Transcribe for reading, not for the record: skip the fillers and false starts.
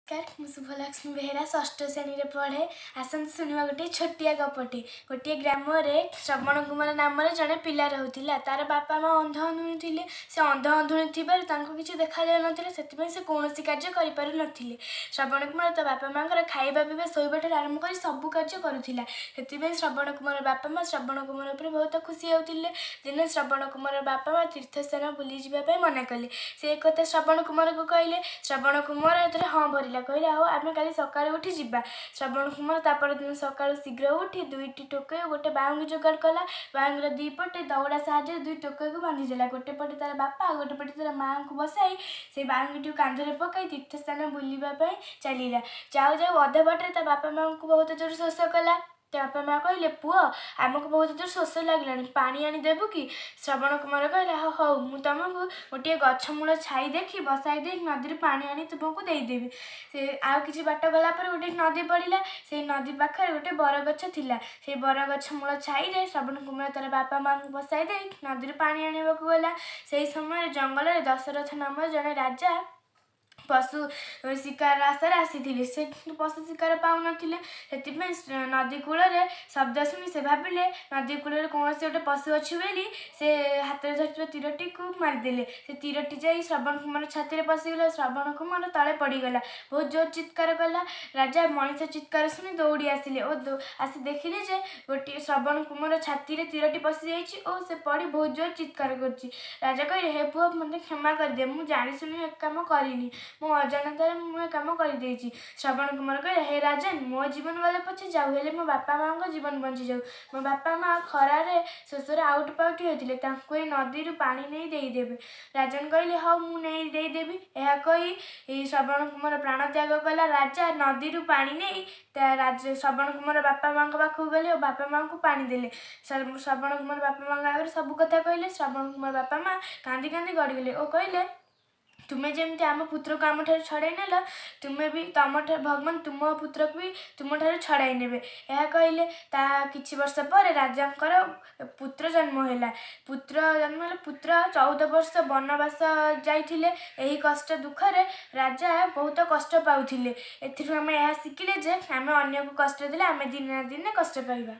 नमस्कार मु शुभलक्ष्मी बेहेरा षष्ठ श्रेणी में पढ़े। आसत शुणा गोटे छोटिया गपटे। गोटे ग्राम श्रवण कुमार नाम जड़े पिला रोला। तार बापा माँ अंध अंधुणी थे। से अंध अंधुणी थी किसी देखा जाऊ ना से कौन कार्य कर श्रवण कुमार तो बापा माँ खाଇବା पीवा शोबा आरंभ कर सबू कार्य करूला। से श्रवण कुमार बापा माँ श्रवण कुमार पर बहुत खुशी होते। दिने श्रवण कुमार बापा माँ तीर्थस्थान बुली जावाई मना कले। से एक कथा श्रवण कुमार को कहले। श्रवण कुमार हाँ भर कहले आओ आम का सका उठी जा। श्रवण कुमार तापर दिन सका शीघ्र उठी दुईटी टोकई गोटे बांगी जोगाड़ कला। बांगीर दी पटे दौड़ा साहाଯ୍य दुई टोकई को बांधिदेला। गोटे पटे तार बापा गोटे पटे तार माँ को बसाई से बांगीटी कांधरे पकई तीर्थस्थान बुलवाई चलला। जाऊ जाऊ अधे बाटे बापा माँ को बहुत जोर शोष कला। बापा माँ कहले पुओ आमको बहुत जोर शोष लगे पानी आनीदेबू कि। श्रवण कुमार कहला हौ मु तुमको गोटे गछमूल छाई देखी बसाई दे नदी पानी आनी तुमको देदेवी। से आउ कि बाट गला गोटे नदी पड़ा। से नदी पाखे गोटे बरगछ थिला। से बरगछ मूल छाई श्रवण कुमार तार बापा माँ को बसाई दे नदी पानी आने को गला। से समय जंगल में दशरथ नाम जड़े राजा पशु शिकार आशार आसी से पशु शिकार पाऊन नदी कूल शब्द शुणी से भाविले नदी कूल कौन गोटे पशु अच्छी बोली से हाथ में धर तीरटी को मारिदेले। से तीरटी जा श्रवण कुमार छाती में पशिगला। श्रवण कुमार तले पड़गला बहुत जोर चित्कार कला। राजा मनीष चित्कार शुणी दौड़ी आसिले और आसी देखिले जे गोटे श्रवण कुमार छाती में तीरटी पशि जाइए और से पड़ी बहुत जोर चित्कार कर। राजा कहले हे पुओ मत क्षमा करदे मु जानी शुणी एक काम करिनी मो अजाणतार मुझे कम कर। श्रवण कुमार कहले हे राजन मो जीवन गले पचे जाऊ हेले मो बापा माँ को जीवन बंची जाऊ। मो बापा माँ खरारे शोषर आउट पाउट होते नदी पानी नहीं देदेवे। राजन कहले हाँ मुझे देदेवी। यह कही श्रवण कुमार प्राण त्याग कला। राजा नदी पानी नहीं श्रवण कुमार बापा माँ पाखक गले और बापा माँ को पानी देले। श्रवण कुमार बापा माँ आगे सब कथा कहले। श्रवण कुमार बापा माँ कांदी कांदी गड़गले और कहले तुम्हें जमी आम पुत्र को आम छड़ाई नेल तुम्हें भी तुम भगवान तुम पुत्र को भी तुम छड़ाई ने। यह कहले कि वर्ष पर राजा पुत्र जन्म है। पुत्र जन्म है पुत्र 14 वर्ष वनवास जाइए। यही कष्ट दुखरे राजा बहुत कष्ट पाउथिले। एथिरु आमे यह शिखिले जे आमे अन्य को कष्ट देले आमे दिन ना दिन कष्ट पाइबा।